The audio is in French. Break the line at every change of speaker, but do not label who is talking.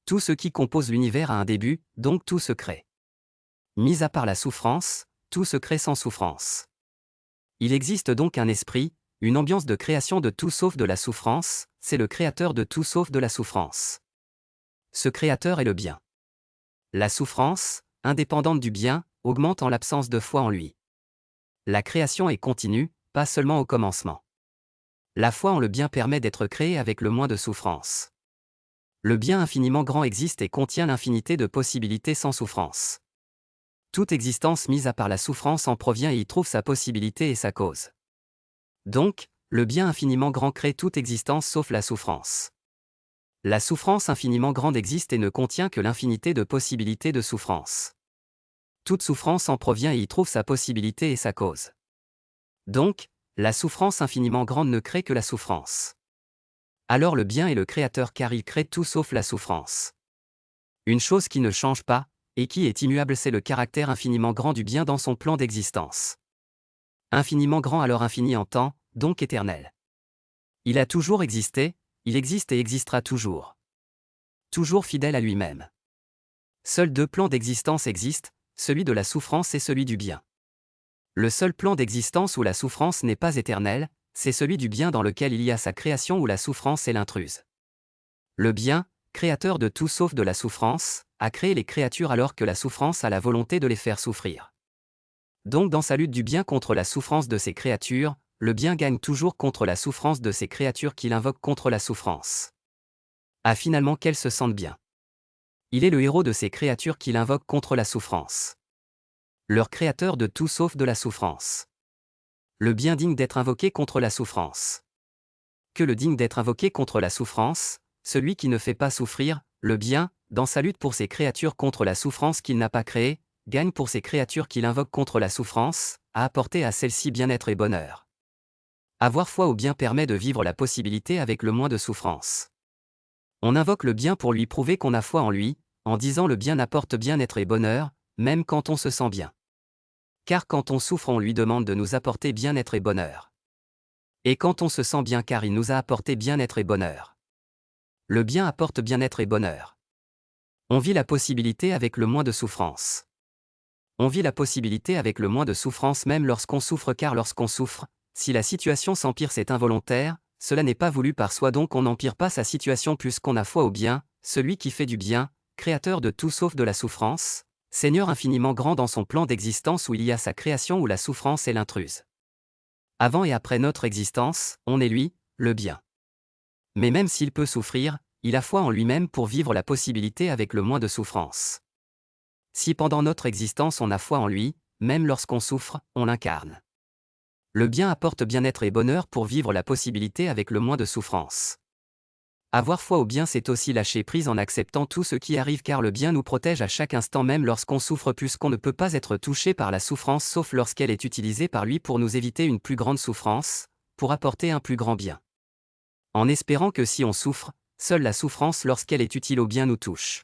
Tout ce qui compose l'univers a un début, donc tout se crée. Mis à part la souffrance, tout se crée sans souffrance. Il existe donc un esprit, une ambiance de création de tout sauf de la souffrance, c'est le créateur de tout sauf de la souffrance. Ce créateur est le bien. La souffrance, indépendante du bien, augmente en l'absence de foi en lui. La création est continue, pas seulement au commencement. La foi en le bien permet d'être créé avec le moins de souffrance. Le bien infiniment grand existe et contient l'infinité de possibilités sans souffrance. Toute existence mise à part la souffrance en provient et y trouve sa possibilité et sa cause. Donc, le bien infiniment grand crée toute existence sauf la souffrance. La souffrance infiniment grande existe et ne contient que l'infinité de possibilités de souffrance. Toute souffrance en provient et y trouve sa possibilité et sa cause. Donc, la souffrance infiniment grande ne crée que la souffrance. Alors le bien est le créateur car il crée tout sauf la souffrance. Une chose qui ne change pas, et qui est immuable, c'est le caractère infiniment grand du bien dans son plan d'existence. Infiniment grand alors infini en temps, donc éternel. Il a toujours existé, il existe et existera toujours. Toujours fidèle à lui-même. Seuls deux plans d'existence existent, celui de la souffrance et celui du bien. Le seul plan d'existence où la souffrance n'est pas éternelle, c'est celui du bien dans lequel il y a sa création où la souffrance est l'intruse. Le bien, créateur de tout sauf de la souffrance, a créé les créatures alors que la souffrance a la volonté de les faire souffrir. Donc dans sa lutte du bien contre la souffrance de ses créatures, le bien gagne toujours contre la souffrance de ces créatures qu'il invoque contre la souffrance. Finalement qu'elles se sentent bien. Il est le héros de ces créatures qu'il invoque contre la souffrance. Leur créateur de tout sauf de la souffrance. Le bien digne d'être invoqué contre la souffrance. Que le digne d'être invoqué contre la souffrance, celui qui ne fait pas souffrir, le bien, dans sa lutte pour ses créatures contre la souffrance qu'il n'a pas créée, gagne pour ces créatures qu'il invoque contre la souffrance, à apporter à celles-ci bien-être et bonheur. Avoir foi au bien permet de vivre la possibilité avec le moins de souffrance. On invoque le bien pour lui prouver qu'on a foi en lui, en disant le bien apporte bien-être et bonheur, même quand on se sent bien. Car quand on souffre on lui demande de nous apporter bien-être et bonheur. Et quand on se sent bien car il nous a apporté bien-être et bonheur. Le bien apporte bien-être et bonheur. On vit la possibilité avec le moins de souffrance. On vit la possibilité avec le moins de souffrance même lorsqu'on souffre car lorsqu'on souffre, si la situation s'empire c'est involontaire, cela n'est pas voulu par soi donc on n'empire pas sa situation puisqu'on a foi au bien, celui qui fait du bien, créateur de tout sauf de la souffrance, Seigneur infiniment grand dans son plan d'existence où il y a sa création où la souffrance est l'intruse. Avant et après notre existence, on est lui, le bien. Mais même s'il peut souffrir, il a foi en lui-même pour vivre la possibilité avec le moins de souffrance. Si pendant notre existence on a foi en lui, même lorsqu'on souffre, on l'incarne. Le bien apporte bien-être et bonheur pour vivre la possibilité avec le moins de souffrance. Avoir foi au bien c'est aussi lâcher prise en acceptant tout ce qui arrive car le bien nous protège à chaque instant même lorsqu'on souffre puisqu'on ne peut pas être touché par la souffrance sauf lorsqu'elle est utilisée par lui pour nous éviter une plus grande souffrance, pour apporter un plus grand bien. En espérant que si on souffre, seule la souffrance lorsqu'elle est utile au bien nous touche.